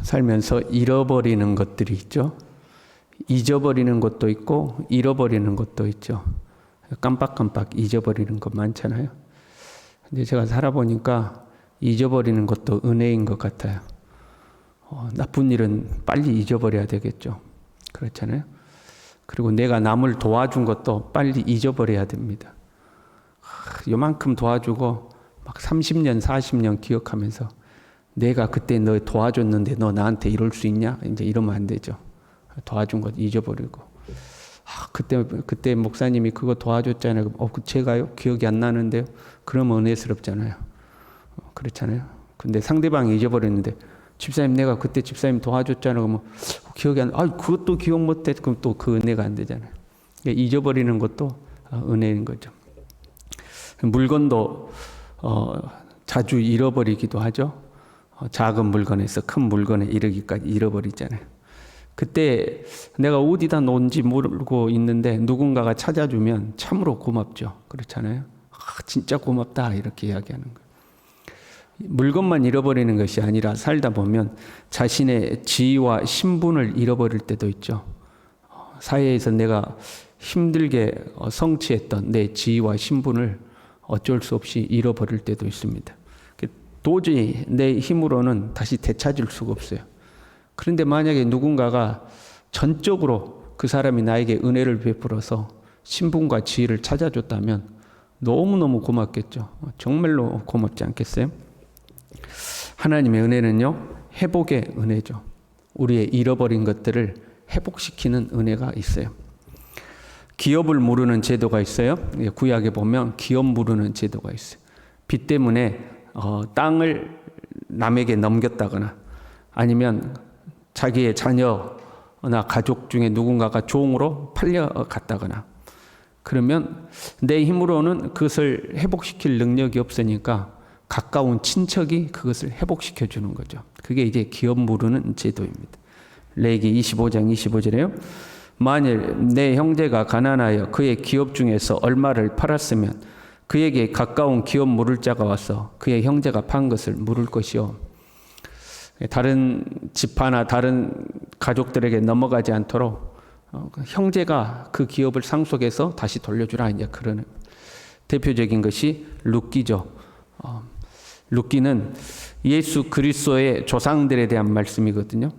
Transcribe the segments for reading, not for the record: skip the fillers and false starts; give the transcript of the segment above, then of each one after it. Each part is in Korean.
살면서 잃어버리는 것들이 있죠. 잊어버리는 것도 있고 잃어버리는 것도 있죠. 깜빡깜빡 잊어버리는 것 많잖아요. 근데 제가 살아보니까 잊어버리는 것도 은혜인 것 같아요. 나쁜 일은 빨리 잊어버려야 되겠죠. 그렇잖아요. 그리고 내가 남을 도와준 것도 빨리 잊어버려야 됩니다. 요만큼 도와주고 막 30년, 40년 기억하면서 내가 그때 너 도와줬는데 너 나한테 이럴 수 있냐? 이제 이러면 안 되죠. 도와준 것 잊어버리고. 그때 목사님이 그거 도와줬잖아요. 제가요? 기억이 안 나는데요. 그러면 은혜스럽잖아요. 그렇잖아요. 근데 상대방이 잊어버렸는데 집사님 내가 그때 집사님 도와줬잖아요. 그러면 기억이 안 나. 그것도 기억 못해. 그럼 또 그 은혜가 안 되잖아요. 잊어버리는 것도 은혜인 거죠. 물건도 자주 잃어버리기도 하죠. 작은 물건에서 큰 물건에 이르기까지 잃어버리잖아요. 그때 내가 어디다 놓은지 모르고 있는데 누군가가 찾아주면 참으로 고맙죠. 그렇잖아요. 진짜 고맙다 이렇게 이야기하는 거예요. 물건만 잃어버리는 것이 아니라 살다 보면 자신의 지위와 신분을 잃어버릴 때도 있죠. 사회에서 내가 힘들게 성취했던 내 지위와 신분을 어쩔 수 없이 잃어버릴 때도 있습니다. 도저히 내 힘으로는 다시 되찾을 수가 없어요. 그런데 만약에 누군가가 전적으로 그 사람이 나에게 은혜를 베풀어서 신분과 지위를 찾아줬다면 너무너무 고맙겠죠. 정말로 고맙지 않겠어요? 하나님의 은혜는요, 회복의 은혜죠. 우리의 잃어버린 것들을 회복시키는 은혜가 있어요. 기업을 무르는 제도가 있어요. 구약에 보면 기업 무르는 제도가 있어요. 빚 때문에 땅을 남에게 넘겼다거나 아니면 자기의 자녀나 가족 중에 누군가가 종으로 팔려갔다거나 그러면 내 힘으로는 그것을 회복시킬 능력이 없으니까 가까운 친척이 그것을 회복시켜 주는 거죠. 그게 이제 기업 무르는 제도입니다. 레위기 25장 25절에요. 만일 내 형제가 가난하여 그의 기업 중에서 얼마를 팔았으면 그에게 가까운 기업 물을 자가 와서 그의 형제가 판 것을 물을 것이요. 다른 지파나 다른 가족들에게 넘어가지 않도록 형제가 그 기업을 상속해서 다시 돌려주라 이제 그러는 대표적인 것이 룻기죠. 룻기는 예수 그리스도의 조상들에 대한 말씀이거든요.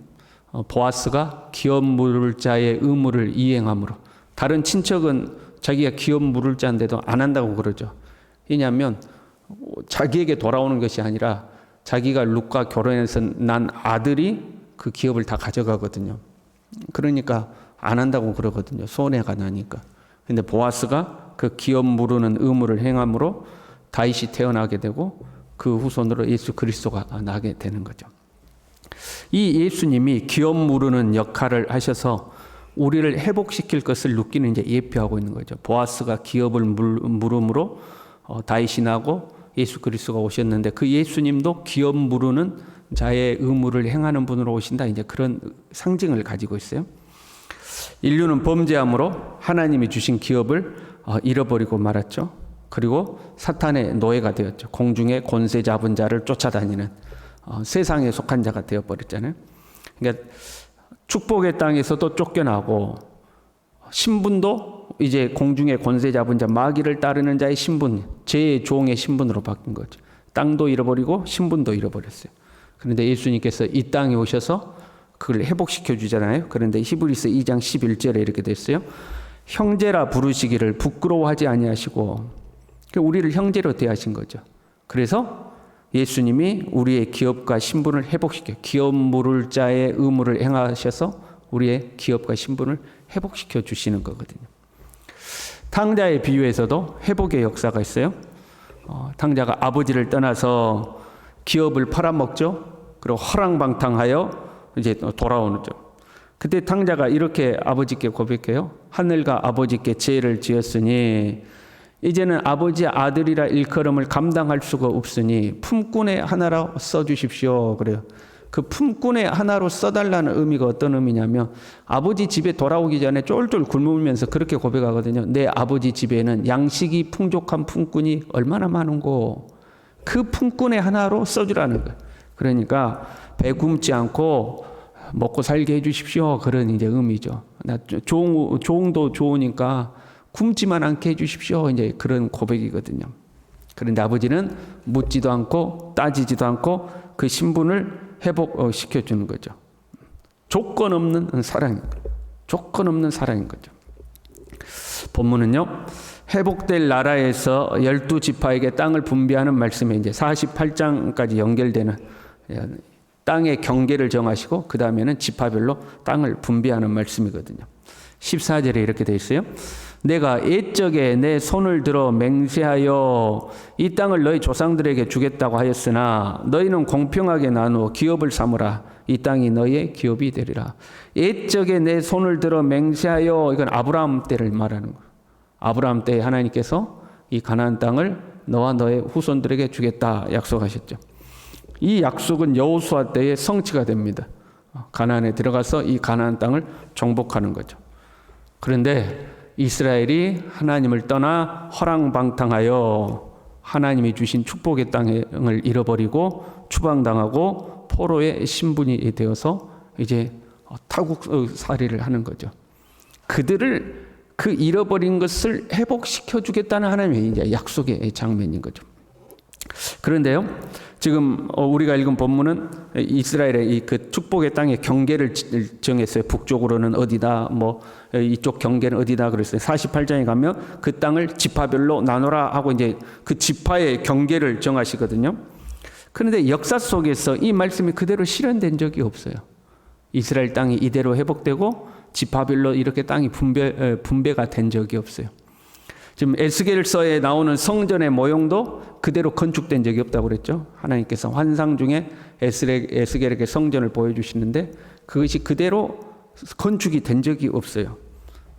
보아스가 기업 물을 자의 의무를 이행함으로 다른 친척은 자기가 기업 물을 자인데도 안 한다고 그러죠. 왜냐하면 자기에게 돌아오는 것이 아니라 자기가 룻과 결혼해서 난 아들이 그 기업을 다 가져가거든요. 그러니까 안 한다고 그러거든요. 손해가 나니까. 근데 보아스가 그 기업 무르는 의무를 행함으로 다윗이 태어나게 되고 그 후손으로 예수 그리스도가 나게 되는 거죠. 이 예수님이 기업 무르는 역할을 하셔서 우리를 회복시킬 것을 룻기는 이제 예표하고 있는 거죠. 보아스가 기업을 물음으로 다윗이 나고 예수 그리스도가 오셨는데 그 예수님도 기업 무르는 자의 의무를 행하는 분으로 오신다. 이제 그런 상징을 가지고 있어요. 인류는 범죄함으로 하나님이 주신 기업을 잃어버리고 말았죠. 그리고 사탄의 노예가 되었죠. 공중의 권세 잡은 자를 쫓아다니는 세상에 속한 자가 되어버렸잖아요. 그러니까 축복의 땅에서도 쫓겨나고 신분도 이제 공중의 권세 잡은 자, 마귀를 따르는 자의 신분, 죄의 종의 신분으로 바뀐 거죠. 땅도 잃어버리고 신분도 잃어버렸어요. 그런데 예수님께서 이 땅에 오셔서 그걸 회복시켜 주잖아요. 그런데 히브리서 2장 11절에 이렇게 됐어요. 형제라 부르시기를 부끄러워하지 아니하시고 우리를 형제로 대하신 거죠. 그래서 예수님이 우리의 기업과 신분을 회복시켜 기업 물을 자의 의무를 행하셔서 우리의 기업과 신분을 회복시켜 주시는 거거든요. 탕자의 비유에서도 회복의 역사가 있어요. 탕자가 아버지를 떠나서 기업을 팔아먹죠. 그리고 허랑방탕하여 이제 돌아오죠. 그때 탕자가 이렇게 아버지께 고백해요. 하늘과 아버지께 죄를 지었으니 이제는 아버지의 아들이라 일컬음을 감당할 수가 없으니 품꾼의 하나로 써주십시오. 그래요. 그 품꾼의 하나로 써달라는 의미가 어떤 의미냐면 아버지 집에 돌아오기 전에 쫄쫄 굶으면서 그렇게 고백하거든요. 내 아버지 집에는 양식이 풍족한 품꾼이 얼마나 많은고 그 품꾼의 하나로 써주라는 거예요. 그러니까 배 굶지 않고 먹고 살게 해주십시오. 그런 이제 의미죠. 나 종도 좋으니까 굶지만 않게 해주십시오. 이제 그런 고백이거든요. 그런데 아버지는 묻지도 않고 따지지도 않고 그 신분을 회복시켜 주는 거죠. 조건 없는 사랑인 거죠. 조건 없는 사랑인 거죠. 본문은요, 회복될 나라에서 12지파에게 땅을 분배하는 말씀에 이제 48장까지 연결되는 땅의 경계를 정하시고 그 다음에는 지파별로 땅을 분배하는 말씀이거든요. 14절에 이렇게 되어 있어요. 내가 옛적에 내 손을 들어 맹세하여 이 땅을 너희 조상들에게 주겠다고 하였으나 너희는 공평하게 나누어 기업을 삼으라. 이 땅이 너희의 기업이 되리라. 옛적에 내 손을 들어 맹세하여, 이건 아브라함 때를 말하는 거예요. 아브라함 때 하나님께서 이 가나안 땅을 너와 너의 후손들에게 주겠다 약속하셨죠. 이 약속은 여호수아 때의 성취가 됩니다. 가나안에 들어가서 이 가나안 땅을 정복하는 거죠. 그런데 이스라엘이 하나님을 떠나 허랑방탕하여 하나님이 주신 축복의 땅을 잃어버리고 추방당하고 포로의 신분이 되어서 이제 타국살이를 하는 거죠. 그들을 그 잃어버린 것을 회복시켜 주겠다는 하나님의 이제 약속의 장면인 거죠. 그런데요, 지금 우리가 읽은 본문은 이스라엘의 그 축복의 땅의 경계를 정했어요. 북쪽으로는 어디다, 뭐 이쪽 경계는 어디다 그랬어요. 48장에 가면 그 땅을 지파별로 나눠라 하고 이제 그 지파의 경계를 정하시거든요. 그런데 역사 속에서 이 말씀이 그대로 실현된 적이 없어요. 이스라엘 땅이 이대로 회복되고 지파별로 이렇게 땅이 분배가 된 적이 없어요. 지금 에스겔서에 나오는 성전의 모형도 그대로 건축된 적이 없다고 그랬죠. 하나님께서 환상 중에 에스겔에게 성전을 보여주시는데 그것이 그대로 건축이 된 적이 없어요.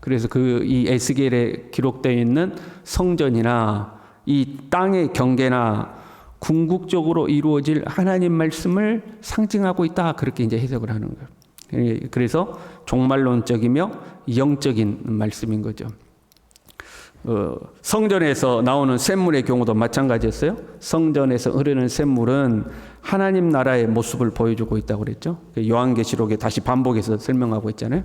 그래서 이 에스겔에 기록되어 있는 성전이나 이 땅의 경계나 궁극적으로 이루어질 하나님 말씀을 상징하고 있다. 그렇게 이제 해석을 하는 거예요. 그래서 종말론적이며 영적인 말씀인 거죠. 성전에서 나오는 샘물의 경우도 마찬가지였어요. 성전에서 흐르는 샘물은 하나님 나라의 모습을 보여주고 있다고 그랬죠. 요한계시록에 다시 반복해서 설명하고 있잖아요.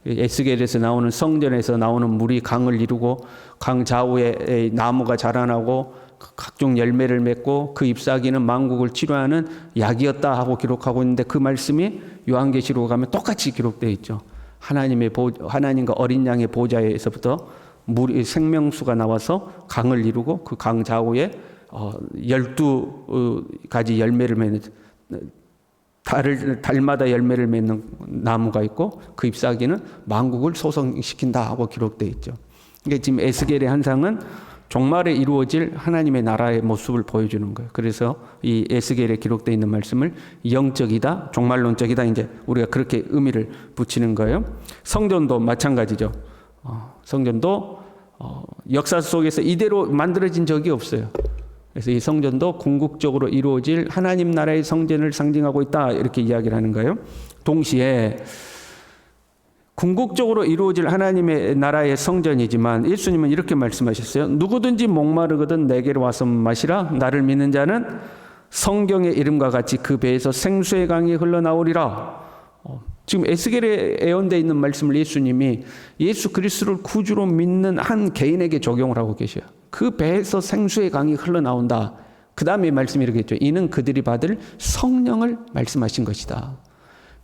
에스겔에서 나오는 성전에서 나오는 물이 강을 이루고 강 좌우에 나무가 자라나고 각종 열매를 맺고 그 잎사귀는 만국을 치료하는 약이었다 하고 기록하고 있는데 그 말씀이 요한계시록에 가면 똑같이 기록되어 있죠. 하나님과 어린 양의 보좌에서부터 물이 생명수가 나와서 강을 이루고 그 강 좌우에 12가지 열매를 맺는 달마다 열매를 맺는 나무가 있고 그 잎사귀는 만국을 소성시킨다 하고 기록되어 있죠. 그러니까 지금 에스겔의 환상은 종말에 이루어질 하나님의 나라의 모습을 보여주는 거예요. 그래서 이 에스겔에 기록되어 있는 말씀을 영적이다, 종말론적이다 이제 우리가 그렇게 의미를 붙이는 거예요. 성전도 마찬가지죠. 성전도 역사 속에서 이대로 만들어진 적이 없어요. 그래서 이 성전도 궁극적으로 이루어질 하나님 나라의 성전을 상징하고 있다 이렇게 이야기를 하는 거예요. 동시에 궁극적으로 이루어질 하나님의 나라의 성전이지만 예수님은 이렇게 말씀하셨어요. 누구든지 목마르거든 내게로 와서 마시라. 나를 믿는 자는 성경의 이름과 같이 그 배에서 생수의 강이 흘러나오리라. 지금 에스겔에 예언되어 있는 말씀을 예수님이 예수 그리스도를 구주로 믿는 한 개인에게 적용을 하고 계셔요. 그 배에서 생수의 강이 흘러나온다. 그 다음에 말씀이 이렇게 했죠. 이는 그들이 받을 성령을 말씀하신 것이다.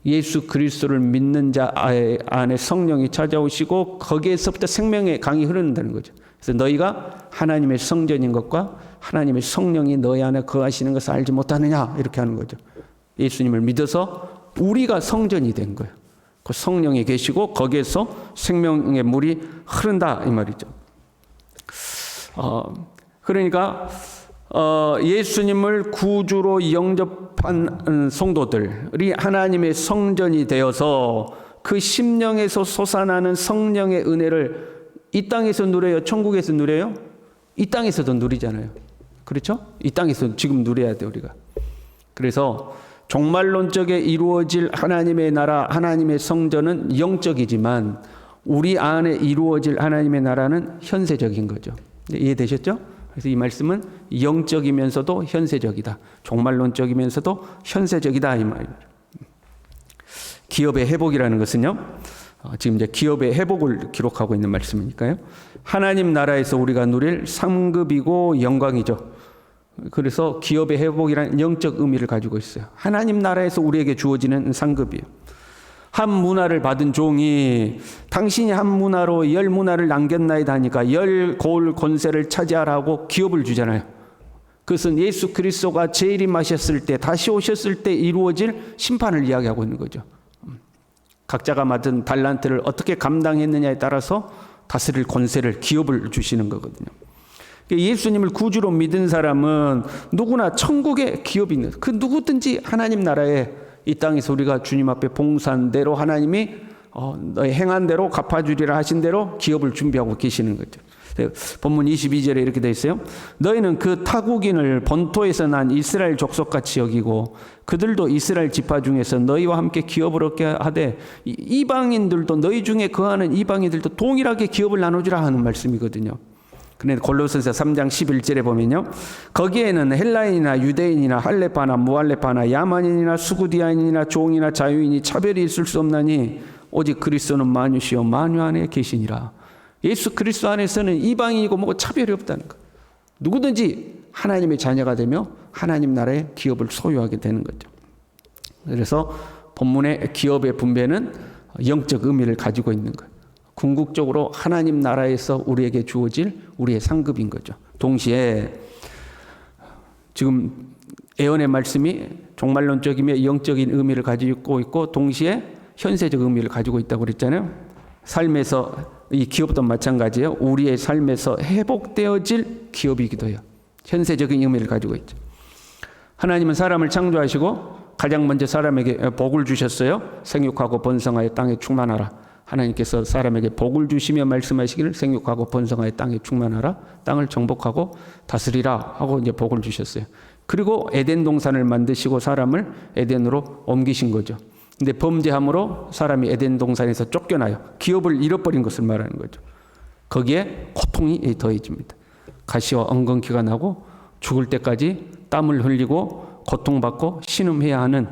예수 그리스도를 믿는 자 안에 성령이 찾아오시고 거기에서부터 생명의 강이 흐른다는 거죠. 그래서 너희가 하나님의 성전인 것과 하나님의 성령이 너희 안에 거하시는 것을 알지 못하느냐 이렇게 하는 거죠. 예수님을 믿어서 우리가 성전이 된 거예요. 그 성령이 계시고 거기에서 생명의 물이 흐른다 이 말이죠. 그러니까 예수님을 구주로 영접한 성도들이 하나님의 성전이 되어서 그 심령에서 솟아나는 성령의 은혜를 이 땅에서 누려요? 천국에서 누려요? 이 땅에서도 누리잖아요. 그렇죠? 이 땅에서 지금 누려야 돼 우리가. 그래서 종말론적에 이루어질 하나님의 나라, 하나님의 성전은 영적이지만 우리 안에 이루어질 하나님의 나라는 현세적인 거죠. 이해되셨죠? 그래서 이 말씀은 영적이면서도 현세적이다. 종말론적이면서도 현세적이다 이 말이죠. 기업의 회복이라는 것은요, 지금 이제 기업의 회복을 기록하고 있는 말씀이니까요. 하나님 나라에서 우리가 누릴 상급이고 영광이죠. 그래서 기업의 회복이라는 영적 의미를 가지고 있어요. 하나님 나라에서 우리에게 주어지는 상급이에요. 한 문화를 받은 종이 당신이 한 문화로 10문화를 남겼나이다 하니까 10고을 권세를 차지하라고 기업을 주잖아요. 그것은 예수 그리스도가 재림하셨을 때, 다시 오셨을 때 이루어질 심판을 이야기하고 있는 거죠. 각자가 맡은 달란트를 어떻게 감당했느냐에 따라서 다스릴 권세를, 기업을 주시는 거거든요. 예수님을 구주로 믿은 사람은 누구나 천국의 기업이 있는, 그 누구든지 하나님 나라에 이 땅에서 우리가 주님 앞에 봉사한 대로 하나님이 너의 행한 대로 갚아주리라 하신 대로 기업을 준비하고 계시는 거죠. 본문 22절에 이렇게 되어 있어요. 너희는 그 타국인을 본토에서 난 이스라엘 족속같이 여기고 그들도 이스라엘 지파 중에서 너희와 함께 기업을 얻게 하되 이방인들도 너희 중에 거하는 이방인들도 동일하게 기업을 나눠주라 하는 말씀이거든요. 그런데 골로새서 3장 11절에 보면요, 거기에는 헬라인이나 유대인이나 할레파나 무할레파나 야만인이나 수구디아인이나 종이나 자유인이 차별이 있을 수 없나니 오직 그리스도는 만유시요 만유 안에 계시니라. 예수 그리스도 안에서는 이방인이고 뭐고 차별이 없다는 것. 누구든지 하나님의 자녀가 되며 하나님 나라의 기업을 소유하게 되는 거죠. 그래서 본문의 기업의 분배는 영적 의미를 가지고 있는 거예요. 궁극적으로 하나님 나라에서 우리에게 주어질 우리의 상급인 거죠. 동시에 지금 예언의 말씀이 종말론적이며 영적인 의미를 가지고 있고 동시에 현세적 의미를 가지고 있다고 그랬잖아요. 삶에서 이 기업도 마찬가지예요. 우리의 삶에서 회복되어질 기업이기도 해요. 현세적인 의미를 가지고 있죠. 하나님은 사람을 창조하시고 가장 먼저 사람에게 복을 주셨어요. 생육하고 번성하여 땅에 충만하라. 하나님께서 사람에게 복을 주시며 말씀하시기를 생육하고 번성하여 땅에 충만하라. 땅을 정복하고 다스리라 하고 이제 복을 주셨어요. 그리고 에덴 동산을 만드시고 사람을 에덴으로 옮기신 거죠. 근데 범죄함으로 사람이 에덴 동산에서 쫓겨나요. 기업을 잃어버린 것을 말하는 거죠. 거기에 고통이 더해집니다. 가시와 엉겅퀴가 나고 죽을 때까지 땀을 흘리고 고통받고 신음해야 하는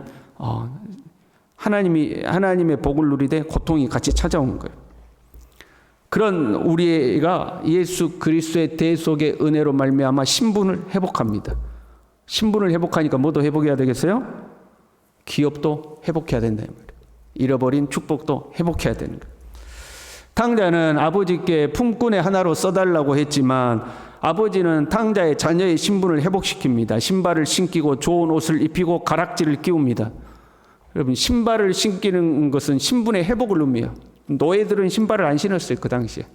하나님의 복을 누리되 고통이 같이 찾아오는 거예요. 그런 우리가 예수 그리스도의 대속의 은혜로 말미암아 신분을 회복합니다. 신분을 회복하니까 뭐도 회복해야 되겠어요? 기업도 회복해야 된다. 잃어버린 축복도 회복해야 되는 거예요. 탕자는 아버지께 품꾼의 하나로 써달라고 했지만 아버지는 탕자의 자녀의 신분을 회복시킵니다. 신발을 신기고 좋은 옷을 입히고 가락지를 끼웁니다. 여러분, 신발을 신기는 것은 신분의 회복을 의미해요. 노예들은 신발을 안 신었어요. 그 당시에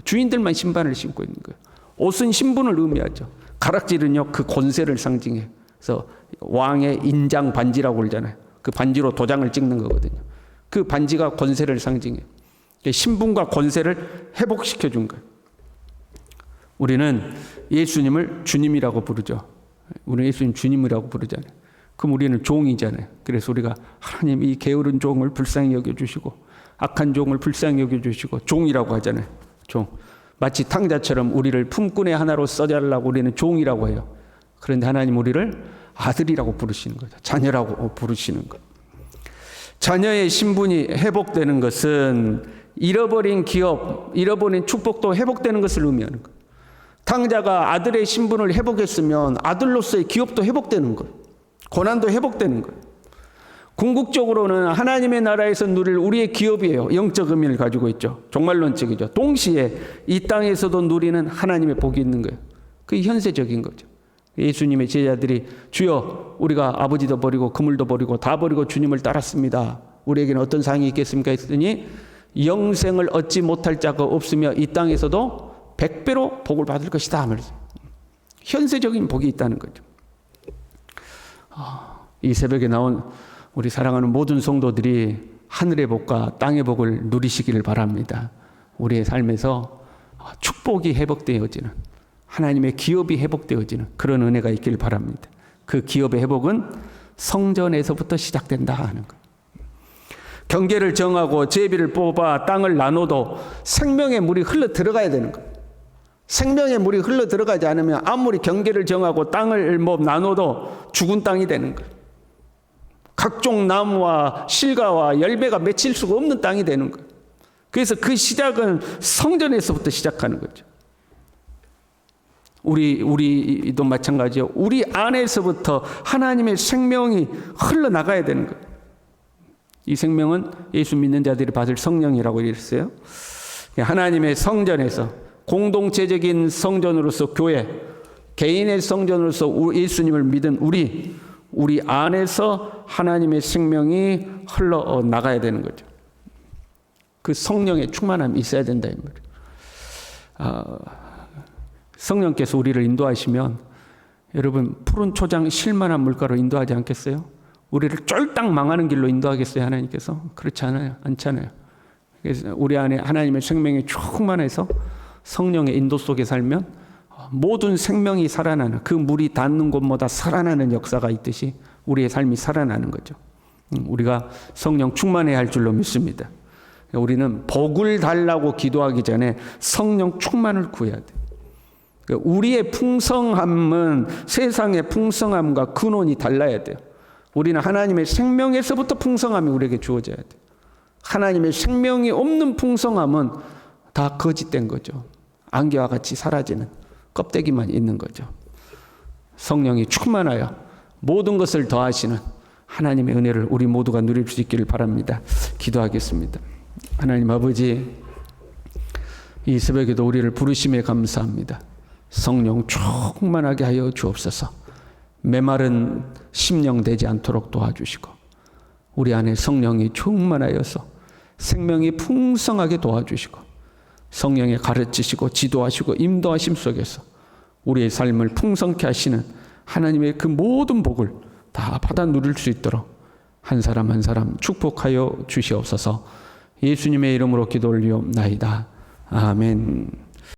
주인들만 신발을 신고 있는 거예요. 옷은 신분을 의미하죠. 가락지는요, 그 권세를 상징해요. 그래서 왕의 인장 반지라고 그러잖아요. 그 반지로 도장을 찍는 거거든요. 그 반지가 권세를 상징해요. 신분과 권세를 회복시켜 준 거예요. 우리는 예수님을 주님이라고 부르죠. 우리는 예수님 주님이라고 부르잖아요. 그럼 우리는 종이잖아요. 그래서 우리가 하나님 이 게으른 종을 불쌍히 여겨주시고 악한 종을 불쌍히 여겨주시고 종이라고 하잖아요. 종. 마치 탕자처럼 우리를 품꾼의 하나로 써달라고 우리는 종이라고 해요. 그런데 하나님 우리를 아들이라고 부르시는 거죠. 자녀라고 부르시는 것. 자녀의 신분이 회복되는 것은 잃어버린 기업, 잃어버린 축복도 회복되는 것을 의미하는 거예요. 탕자가 아들의 신분을 회복했으면 아들로서의 기업도 회복되는 거예요. 고난도 회복되는 거예요. 궁극적으로는 하나님의 나라에서 누릴 우리의 기업이에요. 영적 의미를 가지고 있죠. 종말론적이죠. 동시에 이 땅에서도 누리는 하나님의 복이 있는 거예요. 그게 현세적인 거죠. 예수님의 제자들이 주여 우리가 아버지도 버리고 그물도 버리고 다 버리고 주님을 따랐습니다. 우리에게는 어떤 상이 있겠습니까? 했더니 영생을 얻지 못할 자가 없으며 이 땅에서도 100배로 복을 받을 것이다 하면서 현세적인 복이 있다는 거죠. 이 새벽에 나온 우리 사랑하는 모든 성도들이 하늘의 복과 땅의 복을 누리시기를 바랍니다. 우리의 삶에서 축복이 회복되어지는, 하나님의 기업이 회복되어지는 그런 은혜가 있기를 바랍니다. 그 기업의 회복은 성전에서부터 시작된다 하는 것. 경계를 정하고 제비를 뽑아 땅을 나눠도 생명의 물이 흘러 들어가야 되는 것. 생명의 물이 흘러 들어가지 않으면 아무리 경계를 정하고 땅을 나눠도 죽은 땅이 되는 것. 각종 나무와 실과와 열매가 맺힐 수가 없는 땅이 되는 거예요. 그래서 그 시작은 성전에서부터 시작하는 거죠. 우리도 마찬가지예요. 우리 안에서부터 하나님의 생명이 흘러나가야 되는 거예요. 이 생명은 예수 믿는 자들이 받을 성령이라고 이랬어요. 하나님의 성전에서, 공동체적인 성전으로서 교회, 개인의 성전으로서 예수님을 믿은 우리 안에서 하나님의 생명이 흘러나가야 되는 거죠. 그 성령의 충만함이 있어야 된다 이 말이에요. 성령께서 우리를 인도하시면 여러분 푸른 초장 실만한 물가로 인도하지 않겠어요? 우리를 쫄딱 망하는 길로 인도하겠어요 하나님께서? 그렇지 않잖아요. 그래서 우리 안에 하나님의 생명이 충만해서 성령의 인도 속에 살면 모든 생명이 살아나는, 그 물이 닿는 곳마다 살아나는 역사가 있듯이 우리의 삶이 살아나는 거죠. 우리가 성령 충만해야 할 줄로 믿습니다. 우리는 복을 달라고 기도하기 전에 성령 충만을 구해야 돼요. 우리의 풍성함은 세상의 풍성함과 근원이 달라야 돼요. 우리는 하나님의 생명에서부터 풍성함이 우리에게 주어져야 돼요. 하나님의 생명이 없는 풍성함은 다 거짓된 거죠. 안개와 같이 사라지는 껍데기만 있는 거죠. 성령이 충만하여 모든 것을 더하시는 하나님의 은혜를 우리 모두가 누릴 수 있기를 바랍니다. 기도하겠습니다. 하나님 아버지, 이 새벽에도 우리를 부르심에 감사합니다. 성령 충만하게 하여 주옵소서. 메마른 심령 되지 않도록 도와주시고 우리 안에 성령이 충만하여서 생명이 풍성하게 도와주시고 성령에 가르치시고 지도하시고 인도하심 속에서 우리의 삶을 풍성케 하시는 하나님의 그 모든 복을 다 받아 누릴 수 있도록 한 사람 한 사람 축복하여 주시옵소서. 예수님의 이름으로 기도 올리옵나이다. 아멘.